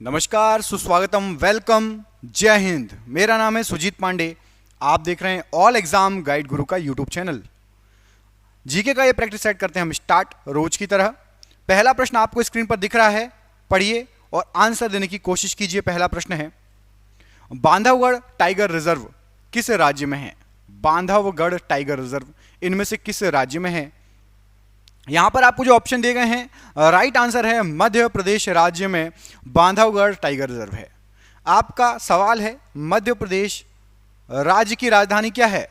नमस्कार, सुस्वागतम, वेलकम, जय हिंद। मेरा नाम है सुजीत पांडे। आप देख रहे हैं ऑल एग्जाम गाइड गुरु का यूट्यूब चैनल। जीके का ये प्रैक्टिस सेट करते हैं हम स्टार्ट रोज की तरह। पहला प्रश्न आपको स्क्रीन पर दिख रहा है, पढ़िए और आंसर देने की कोशिश कीजिए। पहला प्रश्न है, बांधवगढ़ टाइगर रिजर्व किस राज्य में है? बांधवगढ़ टाइगर रिजर्व इनमें से किस राज्य में है? यहां पर आपको जो ऑप्शन दिए गए हैं, राइट आंसर है मध्य प्रदेश राज्य में बांधवगढ़ टाइगर रिजर्व है। आपका सवाल है, मध्य प्रदेश राज्य की राजधानी क्या है?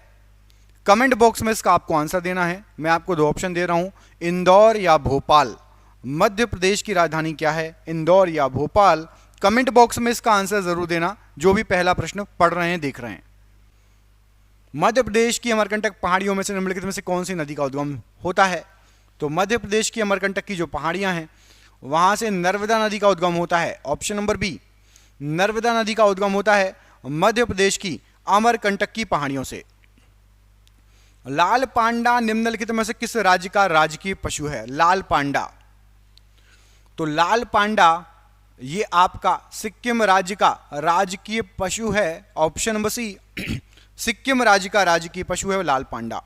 कमेंट बॉक्स में इसका आपको आंसर देना है। मैं आपको दो ऑप्शन दे रहा हूं, इंदौर या भोपाल। मध्य प्रदेश की राजधानी क्या है, इंदौर या भोपाल? कमेंट बॉक्स में इसका आंसर जरूर देना, जो भी पहला प्रश्न पढ़ रहे हैं, देख रहे हैं। मध्य प्रदेश की अमरकंटक पहाड़ियों में से निम्नलिखित में से कौन सी नदी का उद्गम होता है? तो मध्य प्रदेश की अमरकंटक की जो पहाड़ियां हैं, वहां से नर्मदा नदी का उद्गम होता है। ऑप्शन नंबर बी, नर्मदा नदी का उद्गम होता है मध्य प्रदेश की अमरकंटक की पहाड़ियों से। लाल पांडा निम्नलिखित में से किस राज्य का राजकीय पशु है? लाल पांडा, तो लाल पांडा ये आपका सिक्किम राज्य का राजकीय पशु है। ऑप्शन नंबर सी, सिक्किम राज्य का राजकीय पशु है लाल पांडा।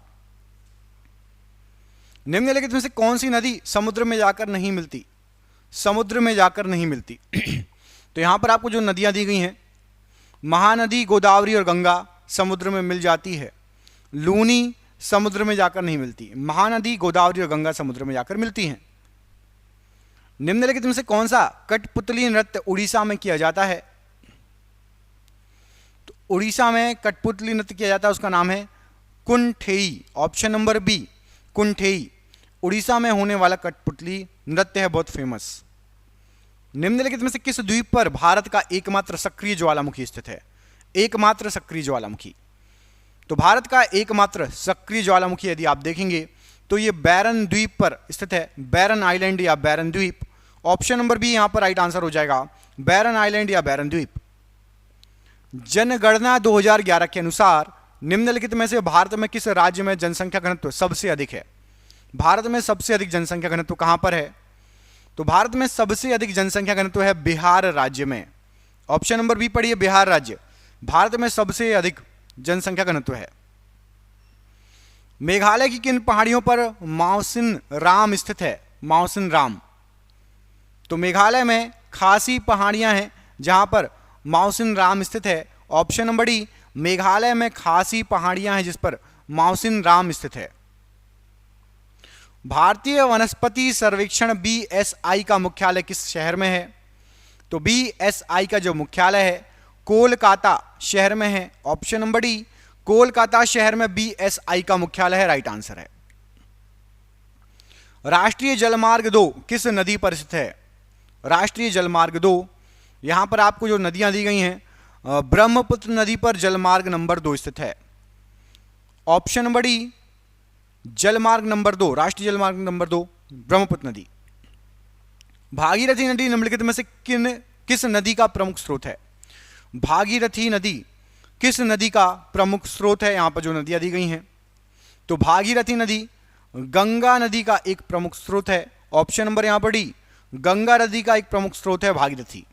निम्नलिखित में से कौन सी नदी समुद्र में जाकर नहीं मिलती? समुद्र में जाकर नहीं मिलती। तो यहां पर आपको जो नदियां दी गई हैं, महानदी, गोदावरी और गंगा समुद्र में मिल जाती है। लूनी समुद्र में जाकर नहीं मिलती। महानदी, गोदावरी और गंगा समुद्र में जाकर मिलती हैं। निम्नलिखित में से कौन सा कठपुतली नृत्य उड़ीसा में किया जाता है? तो उड़ीसा में कठपुतली नृत्य किया जाता है, उसका नाम है कुंठेई। ऑप्शन नंबर बी, कुंठेई उड़ीसा में होने वाला कठपुतली नृत्य है, बहुत फेमस। निम्नलिखित में से किस द्वीप पर भारत का एकमात्र सक्रिय ज्वालामुखी स्थित है? एकमात्र सक्रिय ज्वालामुखी, तो भारत का एकमात्र सक्रिय ज्वालामुखी यदि आप देखेंगे तो ये बैरन द्वीप पर स्थित है। बैरन आइलैंड या बैरन द्वीप। ऑप्शन नंबर बी यहां पर राइट आंसर हो जाएगा, बैरन आइलैंड या बैरन द्वीप। जनगणना 2011 के अनुसार निम्नलिखित में से भारत में किस राज्य में जनसंख्या घनत्व सबसे अधिक है? भारत में सबसे अधिक जनसंख्या घनत्व कहां पर है? तो भारत में सबसे अधिक जनसंख्या घनत्व है बिहार राज्य में। ऑप्शन नंबर बी पढ़िए, बिहार राज्य भारत में सबसे अधिक जनसंख्या घनत्व है। मेघालय की किन पहाड़ियों पर माउसिन राम स्थित है? माउसिन राम, तो मेघालय में खासी पहाड़ियां हैं जहां पर माउसिन राम स्थित है। ऑप्शन नंबर डी, मेघालय में खासी पहाड़ियां हैं जिस पर माउसिन राम स्थित है। भारतीय वनस्पति सर्वेक्षण बीएसआई का मुख्यालय किस शहर में है? तो बीएसआई का जो मुख्यालय है कोलकाता शहर में है। ऑप्शन नंबर डी, कोलकाता शहर में बीएसआई का मुख्यालय है, राइट आंसर है। राष्ट्रीय जलमार्ग 2 किस नदी पर स्थित है? राष्ट्रीय जलमार्ग 2, यहां पर आपको जो नदियां दी गई हैं, ब्रह्मपुत्र नदी पर जलमार्ग नंबर 2 स्थित है। ऑप्शन नंबर डी, जलमार्ग नंबर 2, राष्ट्रीय जलमार्ग नंबर 2 ब्रह्मपुत्र नदी। भागीरथी नदी निम्नलिखित में से किस नदी का प्रमुख स्रोत है? भागीरथी नदी किस नदी का प्रमुख स्रोत है? यहां पर जो नदियां दी गई हैं, तो भागीरथी नदी गंगा नदी का एक प्रमुख स्रोत है। ऑप्शन नंबर यहां पर डी, गंगा नदी का एक प्रमुख स्रोत है भागीरथी।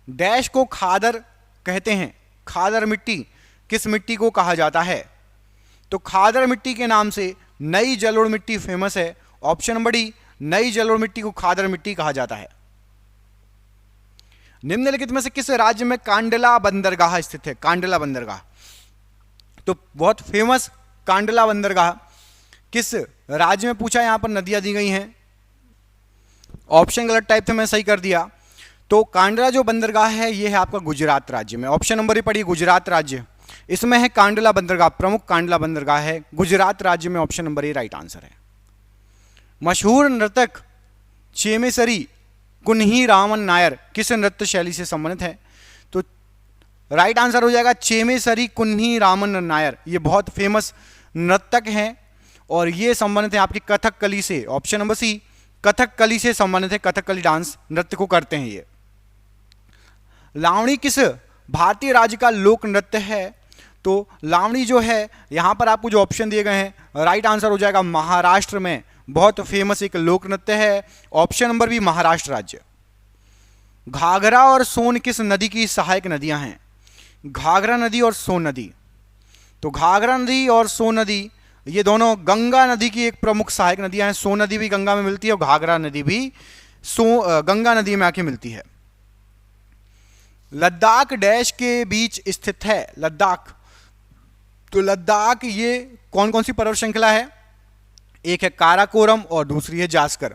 डैश को खादर कहते हैं। खादर मिट्टी किस मिट्टी को कहा जाता है? तो खादर मिट्टी के नाम से नई जलोढ़ मिट्टी फेमस है। ऑप्शन नंबर डी, नई जलोढ़ मिट्टी को खादर मिट्टी कहा जाता है। निम्नलिखित में से किस राज्य में कांडला बंदरगाह स्थित है? कांडला बंदरगाह, तो बहुत फेमस कांडला बंदरगाह किस राज्य में पूछा? यहां पर नदियां दी गई हैं। ऑप्शन गलत टाइप थे, मैं सही कर दिया। तो कांडला जो बंदरगाह है ये है आपका गुजरात राज्य में। ऑप्शन नंबर ही पढ़िए, गुजरात राज्य, इसमें है कांडला बंदरगाह, प्रमुख कांडला बंदरगाह है गुजरात राज्य में। Option number A right answer है। मशहूर नर्तक चेमेसरी कुन्ही रामन नायर किस नृत्य शैली से संबंधित है? तो राइट आंसर हो जाएगा चेमेसरी कुन्ही रामन नायर। ये बहुत फेमस नर्तक हैं और ये संबंधित है आपकी कथकली से। ऑप्शन नंबर सी, कथकली से संबंधित है, कथकली डांस नृत्य को करते हैं ये। लावणी किस भारतीय राज्य का लोक नृत्य है? तो लावणी जो है यहां पर आपको जो ऑप्शन दिए गए हैं, राइट आंसर हो जाएगा महाराष्ट्र में बहुत फेमस एक लोक नृत्य है। ऑप्शन नंबर बी, महाराष्ट्र राज्य। घाघरा और सोन किस नदी की सहायक नदियां हैं? घाघरा नदी और सोन नदी। तो घाघरा नदी और सोन नदी ये दोनों गंगा नदी की एक प्रमुख सहायक नदियां हैं। सोन नदी भी गंगा में मिलती है और घाघरा नदी भी गंगा नदी में आके मिलती है। लद्दाख डैश के बीच स्थित है? लद्दाख, तो लद्दाख ये कौन कौन सी पर्वत श्रृंखला है? एक है काराकोरम और दूसरी है जास्कर।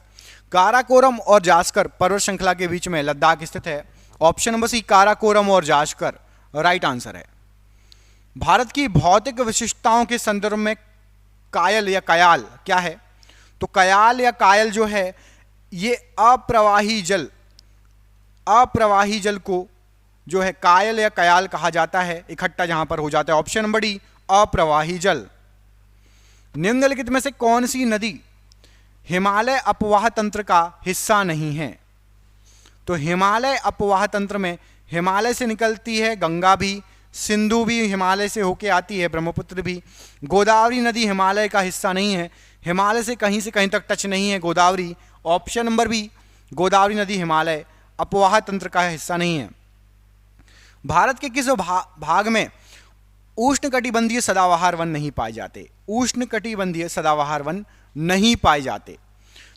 काराकोरम और जास्कर पर्वत श्रृंखला के बीच में लद्दाख स्थित है। ऑप्शन नंबर सी काराकोरम और जास्कर राइट आंसर है। भारत की भौतिक विशिष्टताओं के संदर्भ में कायल या कयाल क्या है? तो कयाल या कायल जो है ये अप्रवाही जल को जो है कायल या कयाल कहा जाता है, इकट्ठा जहां पर हो जाता है। ऑप्शन नंबर डी अप्रवाही जल। निम्नलिखित में से कौन सी नदी हिमालय अपवाह तंत्र का हिस्सा नहीं है? तो हिमालय अपवाह तंत्र में हिमालय से निकलती है गंगा भी, सिंधु भी हिमालय से होके आती है, ब्रह्मपुत्र भी। गोदावरी नदी हिमालय का हिस्सा नहीं है, हिमालय से कहीं तक टच नहीं है Godavari. Option number B Godavari नदी हिमालय अपवाह तंत्र का हिस्सा नहीं है। भारत के किस भाग में उष्णकटिबंधीय सदाबहार वन नहीं पाए जाते? उष्णकटिबंधीय सदाबहार वन नहीं पाए जाते।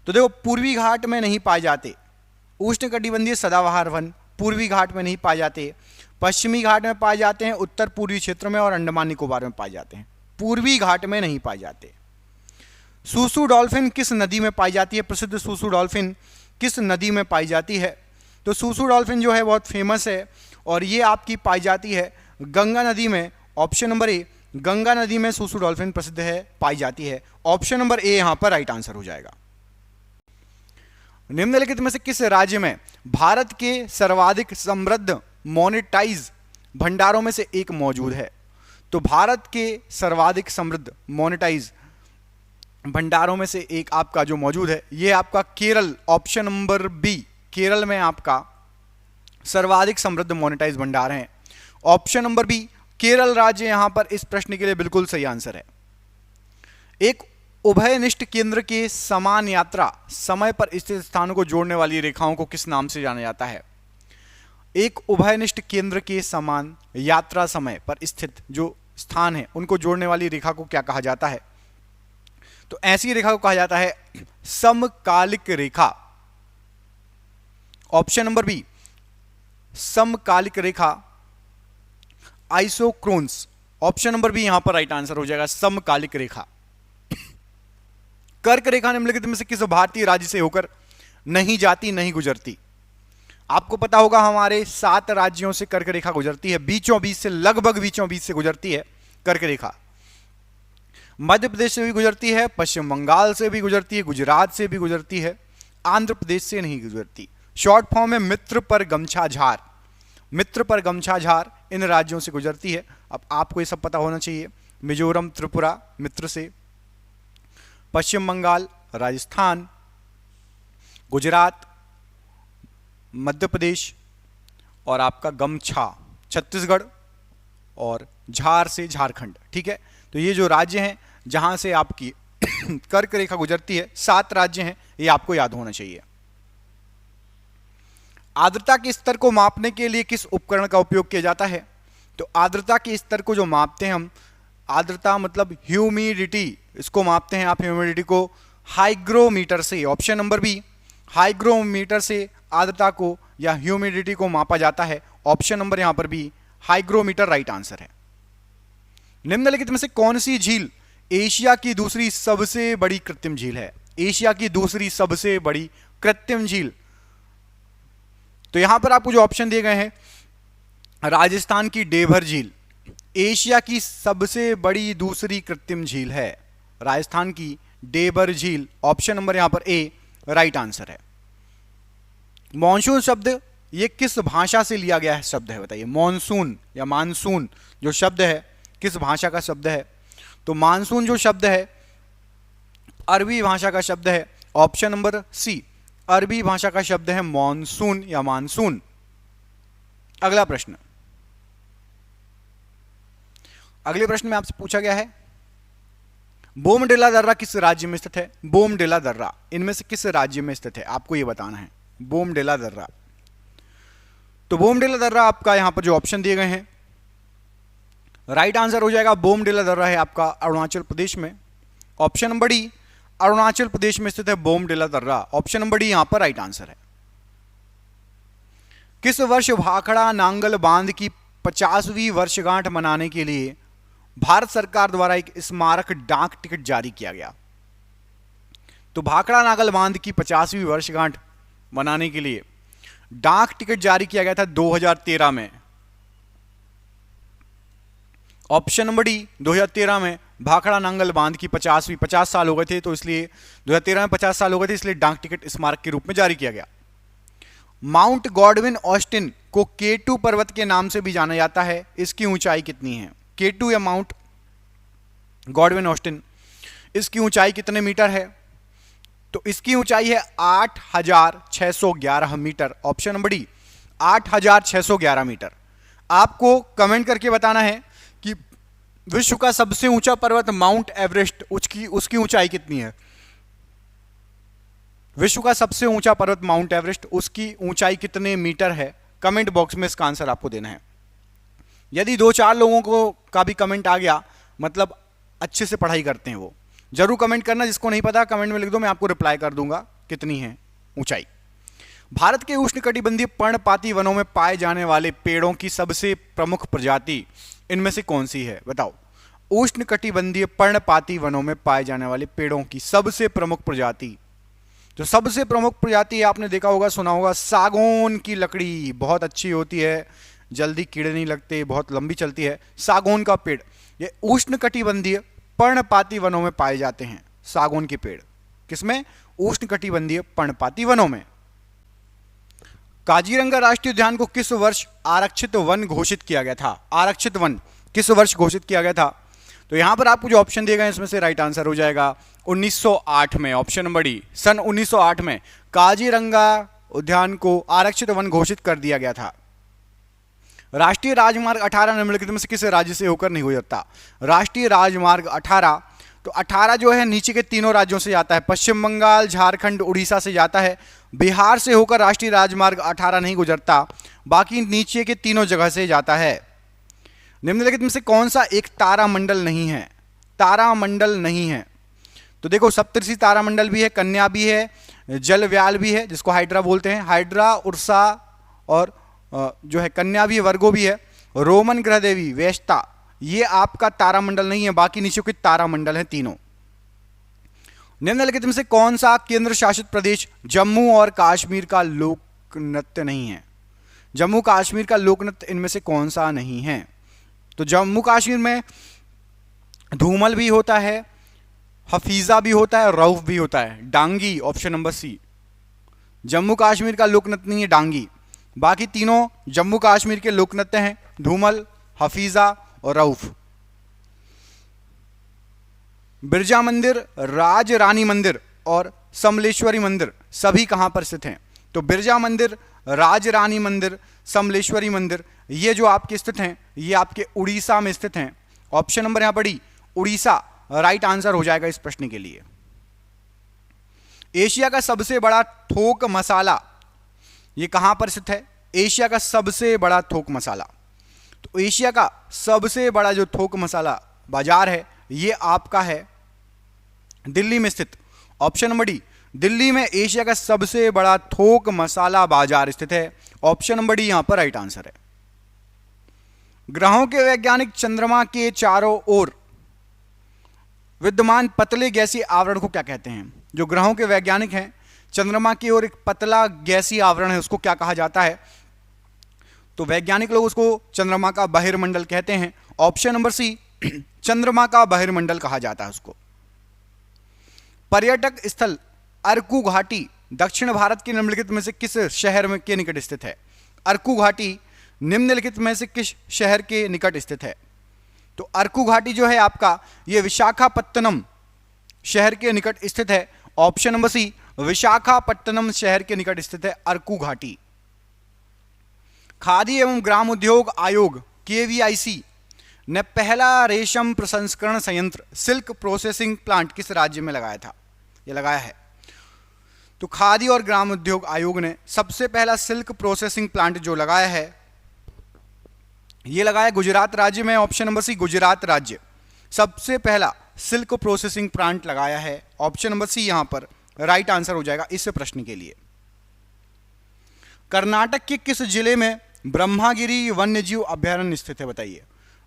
तो देखो पूर्वी घाट में नहीं पाए जाते उष्णकटिबंधीय सदाबहार वन, पूर्वी घाट में नहीं पाए जाते, पश्चिमी घाट में पाए जाते हैं, उत्तर पूर्वी क्षेत्र में और अंडमान निकोबार में पाए जाते हैं, पूर्वी घाट में नहीं पाए जाते। सूसू डॉल्फिन किस नदी में पाई जाती है? प्रसिद्ध सूसू डॉल्फिन किस नदी में पाई जाती है? तो सूसू डॉल्फिन जो है बहुत फेमस है और ये आपकी पाई जाती है गंगा नदी में। ऑप्शन नंबर ए गंगा नदी में सूसू डॉल्फिन प्रसिद्ध है, पाई जाती है। ऑप्शन नंबर ए यहां पर राइट आंसर हो जाएगा। निम्नलिखित में से किस राज्य में भारत के सर्वाधिक समृद्ध मोनेटाइज भंडारों में से एक मौजूद है? तो भारत के सर्वाधिक समृद्ध मोनेटाइज भंडारों में से एक आपका जो मौजूद है ये आपका Kerala. Option number B Kerala में आपका सर्वाधिक समृद्ध मोनेटाइज भंडार हैं। ऑप्शन नंबर बी केरल राज्य यहां पर इस प्रश्न के लिए बिल्कुल सही आंसर है। एक उभयनिष्ठ केंद्र के समान यात्रा समय पर स्थित स्थानों को जोड़ने वाली रेखाओं को किस नाम से जाना जाता है? एक उभयनिष्ठ केंद्र के समान यात्रा समय पर स्थित जो स्थान है उनको जोड़ने वाली रेखा को क्या कहा जाता है? तो ऐसी रेखा को कहा जाता है समकालिक रेखा। ऑप्शन नंबर बी समकालिक रेखा आइसोक्रोन्स। ऑप्शन नंबर बी यहां पर राइट आंसर हो जाएगा समकालिक रेखा। कर्क रेखा निम्नलिखित में से किस भारतीय राज्य से होकर नहीं जाती, नहीं गुजरती? आपको पता होगा हमारे 7 राज्यों से कर्क रेखा गुजरती है, बीचों बीच से, लगभग बीचों बीच से गुजरती है कर्क रेखा। मध्य प्रदेश से भी गुजरती है, पश्चिम बंगाल से भी गुजरती है, गुजरात से भी गुजरती है, आंध्र प्रदेश से नहीं गुजरती। शॉर्ट फॉर्म में मित्र पर गमछा झार, मित्र पर गमछा झार इन राज्यों से गुजरती है। अब आपको ये सब पता होना चाहिए। मिजोरम त्रिपुरा मित्र से, पश्चिम बंगाल, राजस्थान, गुजरात, मध्य प्रदेश और आपका गमछा छत्तीसगढ़ और झार से झारखंड। ठीक है, तो ये जो राज्य हैं जहां से आपकी कर्क रेखा गुजरती है, 7 राज्य हैं, ये आपको याद होना चाहिए। आर्द्रता के स्तर को मापने के लिए किस उपकरण का उपयोग किया जाता है? तो आर्द्रता के स्तर को जो मापते हैं हम, आर्द्रता मतलब ह्यूमिडिटी, इसको मापते हैं आप ह्यूमिडिटी को हाइग्रोमीटर से। ऑप्शन नंबर बी हाइग्रोमीटर से आर्द्रता को या ह्यूमिडिटी को मापा जाता है। ऑप्शन नंबर यहां पर भी हाइग्रोमीटर राइट आंसर है। निम्नलिखित में से कौन सी झील एशिया की दूसरी सबसे बड़ी कृत्रिम झील है? एशिया की दूसरी सबसे बड़ी कृत्रिम झील, तो यहां पर आपको जो ऑप्शन दिए गए हैं, राजस्थान की डेभर झील एशिया की सबसे बड़ी दूसरी कृत्रिम झील है, राजस्थान की डेभर झील। ऑप्शन नंबर यहां पर ए राइट आंसर है। मॉनसून शब्द ये किस भाषा से लिया गया है शब्द है? बताइए, मॉनसून या मानसून जो शब्द है किस भाषा का शब्द है? तो मानसून जो शब्द है अरबी भाषा का शब्द है। ऑप्शन नंबर सी अरबी भाषा का शब्द है मॉनसून या मानसून। अगला प्रश्न, अगले प्रश्न में आपसे पूछा गया है बोमडिला दर्रा किस राज्य में स्थित है? बोमडिला दर्रा इनमें से किस राज्य में स्थित है आपको यह बताना है। बोमडिला दर्रा तो बोमडिला दर्रा आपका यहां पर जो ऑप्शन दिए गए हैं, राइट आंसर हो जाएगा बोमडिला दर्रा है आपका अरुणाचल प्रदेश में। Option number D, Arunachal Pradesh में स्थित है बोमडिला दर्रा। ऑप्शन नंबर डी यहां पर राइट आंसर है। किस वर्ष भाखड़ा नांगल बांध की 50वीं वर्षगांठ मनाने के लिए भारत सरकार द्वारा एक स्मारक डाक टिकट जारी किया गया? तो भाखड़ा नांगल बांध की 50वीं वर्षगांठ मनाने के लिए डाक टिकट जारी किया गया था 2013 में। ऑप्शन नंबर डी, 2013 में भाखड़ा नांगल बांध की 50 साल हो गए थे, तो इसलिए 2013 में 50 साल हो गए थे, इसलिए डाक टिकट स्मारक के रूप में जारी किया गया। माउंट गॉडविन ऑस्टिन को K2 पर्वत के नाम से भी जाना जाता है। इसकी ऊंचाई कितनी है? K2 या माउंट गॉडविन ऑस्टिन, इसकी ऊंचाई कितने मीटर है? तो इसकी ऊंचाई है 8611 metre. Option number D, 8611 metre. आपको कमेंट करके बताना है कि विश्व का सबसे ऊंचा पर्वत माउंट एवरेस्ट, उसकी ऊंचाई कितनी है? विश्व का सबसे ऊंचा पर्वत माउंट एवरेस्ट, उसकी ऊंचाई कितने मीटर है? कमेंट बॉक्स में इसका आंसर आपको देना है। यदि 2-4 लोगों को का भी कमेंट आ गया, मतलब अच्छे से पढ़ाई करते हैं वो, जरूर कमेंट करना। जिसको नहीं पता कमेंट में लिख दो, मैं आपको रिप्लाई कर दूंगा कितनी है ऊंचाई। भारत के उष्णकटिबंधीय पर्णपाती वनों में पाए जाने वाले पेड़ों की सबसे प्रमुख प्रजाति इनमें से कौन सी है? बताओ। उष्णकटिबंधीय पर्णपाती वनों में पाए जाने वाले पेड़ों की सबसे प्रमुख प्रजाति, जो सबसे प्रमुख प्रजाति आपने देखा होगा, सुना होगा, सागौन की लकड़ी बहुत अच्छी होती है, जल्दी कीड़े नहीं लगते, बहुत लंबी चलती है। सागौन का पेड़, ये उष्णकटिबंधीय पर्णपाती वनों में पाए जाते हैं। सागौन के पेड़ किसमें? उष्णकटिबंधीय पर्णपाती वनों में। काजीरंगा राष्ट्रीय उद्यान को किस वर्ष आरक्षित वन घोषित किया गया था? आरक्षित वन किस वर्ष घोषित किया गया था? तो यहां पर आपको जो ऑप्शन दिए गए इसमें से राइट आंसर हो जाएगा 1908 में। ऑप्शन नंबर डी, सन 1908 में काजीरंगा उद्यान को आरक्षित वन घोषित कर दिया गया था। राष्ट्रीय राजमार्ग 18 निम्नलिखित में से किस राज्य से होकर नहीं गुजरता? राष्ट्रीय राजमार्ग 18, तो 18 जो है नीचे के तीनों राज्यों से जाता है। पश्चिम बंगाल, झारखंड, उड़ीसा से जाता है। बिहार से होकर राष्ट्रीय राजमार्ग 18 नहीं गुजरता, बाकी नीचे के तीनों जगह से जाता है। निम्नलिखित में से कौन सा एक तारामंडल नहीं है? तारामंडल नहीं है, तो देखो सप्तऋषि तारामंडल भी है, कन्या भी है, जलव्याल भी है जिसको हाइड्रा बोलते हैं, हाइड्रा, उर्सा और जो है कन्या भी है, वर्गो भी है, रोमन ग्रह देवी, वेस्टा, ये आपका तारामंडल नहीं है, बाकी नीचे के तारामंडल हैं तीनों। निम्नलिखित में से कौन सा केंद्र शासित प्रदेश जम्मू और कश्मीर का लोक नृत्य नहीं है? जम्मू कश्मीर का लोक नृत्य इनमें से कौन सा नहीं है? तो जम्मू कश्मीर में धूमल भी होता है, हफीजा भी होता है, रऊफ भी होता है। Dangi, option number C. Jammu Kashmir का लोक नृत्य नहीं है डांगी, बाकी तीनों जम्मू कश्मीर के लोक नृत्य हैं, धूमल, हफीजा और रऊफ। बिरजा मंदिर, राज रानी मंदिर और समलेश्वरी मंदिर सभी कहां पर स्थित हैं? तो बिरजा मंदिर, राज रानी मंदिर, समलेश्वरी मंदिर, ये जो आपके स्थित हैं ये आपके उड़ीसा में स्थित हैं। ऑप्शन नंबर यहां पड़ी उड़ीसा, राइट आंसर हो जाएगा इस प्रश्न के लिए। एशिया का सबसे बड़ा थोक मसाला ये कहां पर स्थित है? एशिया का सबसे बड़ा थोक मसाला, तो एशिया का सबसे बड़ा जो थोक मसाला बाजार है ये आपका है दिल्ली में स्थित। ऑप्शन नंबर डी, दिल्ली में एशिया का सबसे बड़ा थोक मसाला बाजार स्थित है। ऑप्शन नंबर डी यहां पर राइट आंसर है। ग्रहों के वैज्ञानिक चंद्रमा के चारों ओर विद्यमान पतले गैसीय आवरण को क्या कहते हैं? जो ग्रहों के वैज्ञानिक हैं, चंद्रमा की ओर एक पतला गैसीय आवरण है, उसको क्या कहा जाता है? तो वैज्ञानिक लोग उसको चंद्रमा का बहिर्मंडल कहते हैं। ऑप्शन नंबर सी, चंद्रमा का बहिर्मंडल कहा जाता है उसको। पर्यटक स्थल अरकू घाटी दक्षिण भारत के निम्नलिखित में से किस शहर में के निकट स्थित है? अरकू घाटी निम्नलिखित में से किस शहर के निकट स्थित है? तो अरकू घाटी जो है आपका ये विशाखापत्तनम शहर के निकट स्थित है। ऑप्शन नंबर सी, विशाखापट्टनम शहर के निकट स्थित है अरकू घाटी। खादी एवं ग्राम उद्योग आयोग KVIC ने पहला रेशम प्रसंस्करण संयंत्र सिल्क प्रोसेसिंग प्लांट किस राज्य में लगाया था? ये लगाया है। तो खादी और ग्राम उद्योग आयोग ने सबसे पहला सिल्क प्रोसेसिंग प्लांट जो लगाया है, ये लगाया गुजरात राज्य में। ऑप्शन नंबर सी गुजरात राज्य सबसे पहला सिल्क प्रोसेसिंग प्लांट लगाया है। ऑप्शन नंबर सी यहां पर राइट आंसर हो जाएगा इस प्रश्न के लिए। कर्नाटक के किस जिले में ब्रह्मागिरी वन्यजीव अभयारण्य स्थित है? बताइए,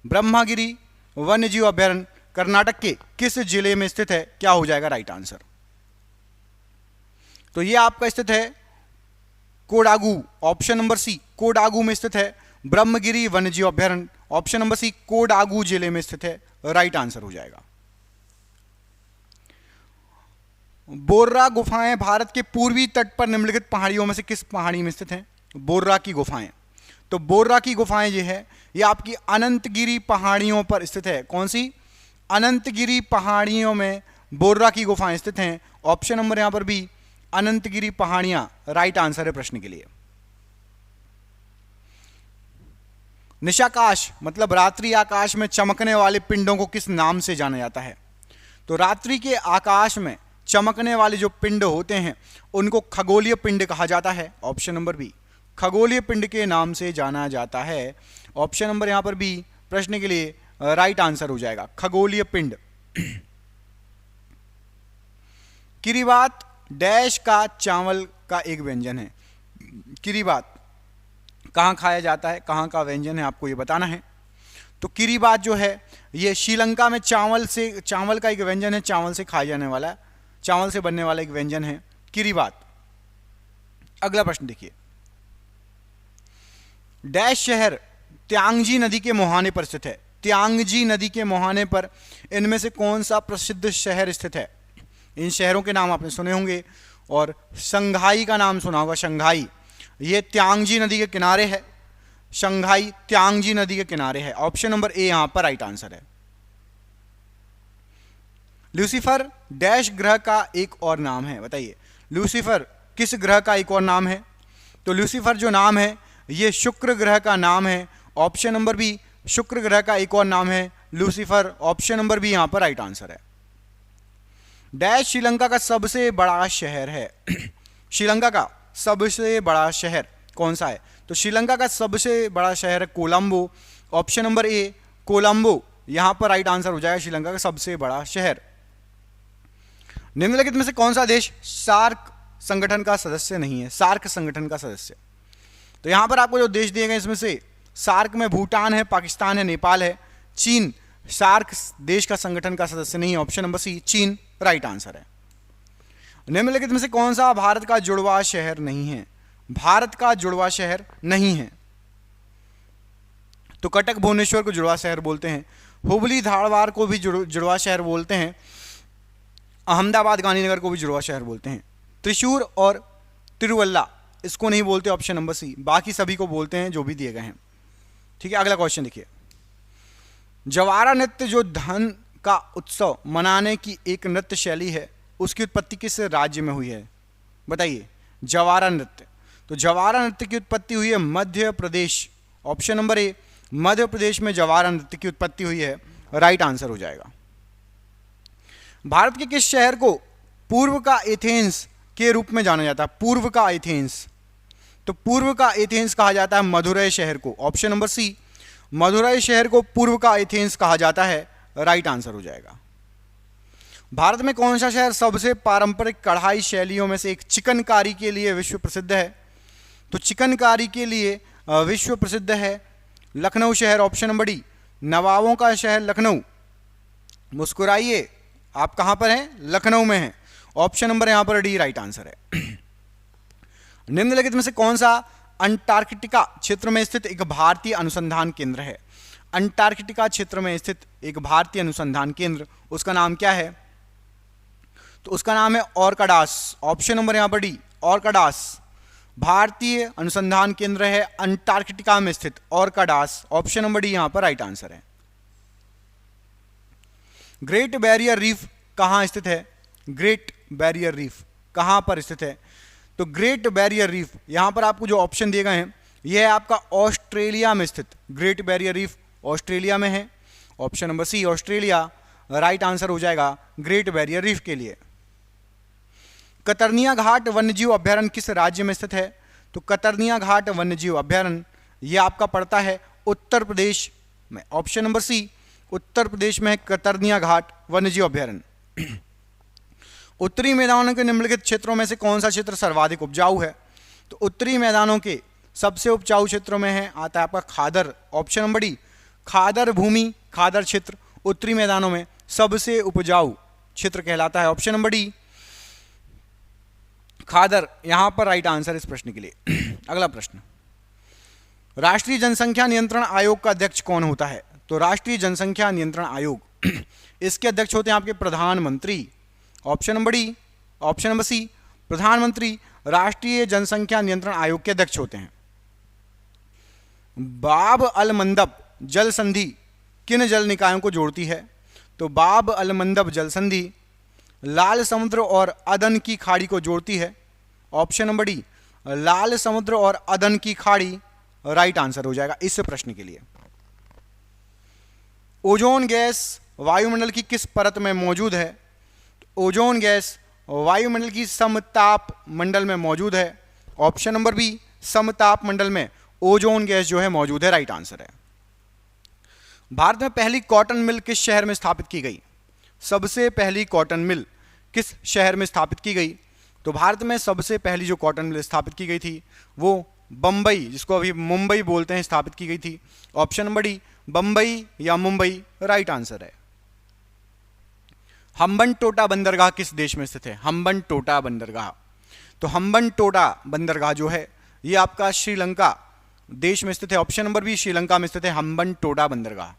ब्रह्मागिरी वन्यजीव अभयारण्य कर्नाटक के किस जिले में स्थित है? क्या हो जाएगा राइट आंसर? तो ये आपका स्थित है Kodagu. Option number C Kodagu में स्थित है ब्रह्मगिरी वन्यजीव अभयारण्य। ऑप्शन नंबर सी कोडागू जिले में स्थित है, राइट आंसर हो जाएगा। बोर्रा गुफाएं भारत के पूर्वी तट पर निम्नलिखित पहाड़ियों में से किस पहाड़ी में स्थित हैं? बोर्रा की गुफाएं, तो बोर्रा की गुफाएं ये है, ये आपकी अनंतगिरी पहाड़ियों पर स्थित है। कौन सी? अनंतगिरी पहाड़ियों में बोर्रा की गुफाएं स्थित हैं। ऑप्शन नंबर यहां पर भी अनंतगिरी पहाड़ियां राइट आंसर है प्रश्न के लिए। निशाकाश मतलब रात्रि आकाश में चमकने वाले पिंडों को किस नाम से जाना जाता है? तो रात्रि के आकाश में चमकने वाले जो पिंड होते हैं उनको खगोलीय पिंड कहा जाता है। ऑप्शन नंबर बी खगोलीय पिंड के नाम से जाना जाता है। ऑप्शन नंबर यहां पर बी प्रश्न के लिए राइट आंसर हो जाएगा, खगोलीय पिंड। किरीबात डैश का चावल का एक व्यंजन है। किरीबात कहाँ खाया जाता है, कहाँ का व्यंजन है, आपको ये बताना है। तो किरीबात जो है ये श्रीलंका में चावल का एक व्यंजन है, चावल से खाया जाने वाला, चावल से बनने वाला एक व्यंजन है किरीबात। अगला प्रश्न देखिए, डैश शहर त्यांगजी नदी के मुहाने पर स्थित है। त्यांगजी नदी के मुहाने पर इनमें से कौन सा प्रसिद्ध शहर स्थित है? इन शहरों के नाम आपने सुने होंगे और शंघाई का नाम सुना होगा। शंघाई ये त्यांगजी नदी के किनारे है, शंघाई त्यांगजी नदी के किनारे है। ऑप्शन नंबर ए यहां पर राइट आंसर है। लूसीफर डैश ग्रह का एक और नाम है, बताइए लूसीफर किस ग्रह का एक और नाम है? तो लूसीफर जो नाम है ये शुक्र ग्रह का नाम है। ऑप्शन नंबर बी शुक्र ग्रह का एक और नाम है लूसीफर। ऑप्शन नंबर बी यहां पर राइट आंसर है। डैश श्रीलंका का सबसे बड़ा शहर है। श्रीलंका का सबसे बड़ा शहर कौन सा है? तो श्रीलंका का सबसे बड़ा शहर है Colombo. Option number A Colombo यहां पर राइट आंसर हो जाएगा, श्रीलंका का सबसे बड़ा शहर। निम्नलिखित में से कौन सा देश सार्क संगठन का सदस्य नहीं है? सार्क संगठन का सदस्य, तो यहां पर आपको जो देश दिए गए इसमें से सार्क में भूटान है, पाकिस्तान है, नेपाल है, चीन सार्क देश का संगठन का सदस्य नहीं है। ऑप्शन नंबर सी चीन राइट आंसर है। निम्नलिखित में से कौन सा भारत का जुड़वा शहर नहीं है? भारत का जुड़वा शहर नहीं है, तो कटक भुवनेश्वर को जुड़वा शहर बोलते हैं, हुबली धारवाड़ को भी जुड़वा शहर बोलते हैं, अहमदाबाद गांधीनगर को भी जुड़वा शहर बोलते हैं, त्रिशूर और तिरुवल्ला इसको नहीं बोलते। ऑप्शन नंबर सी, बाकी सभी को बोलते हैं जो भी दिए गए हैं। ठीक है, अगला क्वेश्चन देखिए, जवारा नृत्य जो धन का उत्सव मनाने की एक नृत्य शैली है उसकी उत्पत्ति किस राज्य में हुई है? बताइए जवारा नृत्य, तो जवारा नृत्य की उत्पत्ति हुई है Madhya Pradesh. Option number A Madhya Pradesh में जवारा नृत्य की उत्पत्ति हुई है, राइट आंसर हो जाएगा। भारत के किस शहर को पूर्व का एथेंस के रूप में जाना जाता है? पूर्व का एथेंस, तो पूर्व का एथेंस कहा जाता है मदुरै शहर को। ऑप्शन नंबर सी मदुरै शहर को पूर्व का एथेंस कहा जाता है, राइट आंसर हो जाएगा। भारत में कौन सा शहर सबसे पारंपरिक कढ़ाई शैलियों में से एक चिकनकारी के लिए विश्व प्रसिद्ध है? तो चिकनकारी के लिए विश्व प्रसिद्ध है लखनऊ शहर। ऑप्शन नंबर डी नवाबों का शहर लखनऊ। मुस्कुराइए, आप कहां पर हैं? लखनऊ में हैं। ऑप्शन नंबर यहां पर डी राइट आंसर है। निम्नलिखित में से कौन सा अंटार्कटिका क्षेत्र में स्थित एक भारतीय अनुसंधान केंद्र है? अंटार्कटिका क्षेत्र में स्थित एक भारतीय अनुसंधान केंद्र, उसका नाम क्या है? तो उसका नाम है ऑर्काडास। ऑप्शन नंबर यहां पर डी ऑर्काडास भारतीय अनुसंधान केंद्र है अंटार्कटिका में स्थित ऑर्काडास। ऑप्शन नंबर डी यहां पर राइट आंसर है। ग्रेट बैरियर रीफ कहां स्थित है? ग्रेट बैरियर रीफ कहां पर स्थित है? तो ग्रेट बैरियर रीफ यहां पर आपको जो ऑप्शन दिए गए हैं यह है आपका ऑस्ट्रेलिया में स्थित। ग्रेट बैरियर रीफ ऑस्ट्रेलिया में है। Option number C Australia right answer हो जाएगा ग्रेट बैरियर रीफ के लिए। कतरनिया घाट वन्यजीव अभयारण्य किस राज्य में स्थित है? तो कतरनिया घाट वन्यजीव अभयारण्य ये आपका पड़ता है उत्तर प्रदेश में। ऑप्शन नंबर सी, उत्तर प्रदेश में है कतरनिया घाट वन्यजीव अभयारण्य। उत्तरी मैदानों के निम्नलिखित क्षेत्रों में से कौन सा क्षेत्र सर्वाधिक उपजाऊ है? तो उत्तरी मैदानों के सबसे उपजाऊ क्षेत्रों में है आता है आपका खादर। ऑप्शन नंबर डी, खादर भूमि, खादर क्षेत्र उत्तरी मैदानों में सबसे उपजाऊ क्षेत्र कहलाता है। ऑप्शन नंबर डी, खादर यहां पर राइट आंसर इस प्रश्न के लिए। अगला प्रश्न, राष्ट्रीय जनसंख्या नियंत्रण आयोग का अध्यक्ष कौन होता है? तो राष्ट्रीय जनसंख्या नियंत्रण आयोग इसके अध्यक्ष होते हैं आपके प्रधानमंत्री। Option number D, option number C, प्रधानमंत्री राष्ट्रीय जनसंख्या नियंत्रण आयोग के अध्यक्ष होते हैं। बाब अल मंदब जल संधि किन जल निकायों को जोड़ती है? तो बाब अल मंदब जल संधि लाल समुद्र और अदन की खाड़ी को जोड़ती है। ऑप्शन नंबर डी, लाल समुद्र और अदन की खाड़ी राइट आंसर हो जाएगा इस प्रश्न के लिए। ओजोन गैस वायुमंडल की किस परत में मौजूद है? ओजोन गैस वायुमंडल की समताप मंडल में मौजूद है। ऑप्शन नंबर बी, समताप मंडल में ओजोन गैस जो है मौजूद है, राइट आंसर है। भारत में पहली कॉटन मिल किस शहर में स्थापित की गई? सबसे पहली कॉटन मिल किस शहर में स्थापित की गई? तो भारत में सबसे पहली जो कॉटन मिल स्थापित की गई थी वो बंबई, जिसको अभी मुंबई बोलते हैं, स्थापित की गई थी। ऑप्शन नंबर डी, बंबई या मुंबई राइट आंसर है। हम्बनटोटा बंदरगाह किस देश में स्थित है? हम्बनटोटा बंदरगाह, तो हम्बनटोटा बंदरगाह जो है ये आपका श्रीलंका देश में स्थित है। ऑप्शन नंबर बी, श्रीलंका में स्थित है हम्बनटोटा बंदरगाह।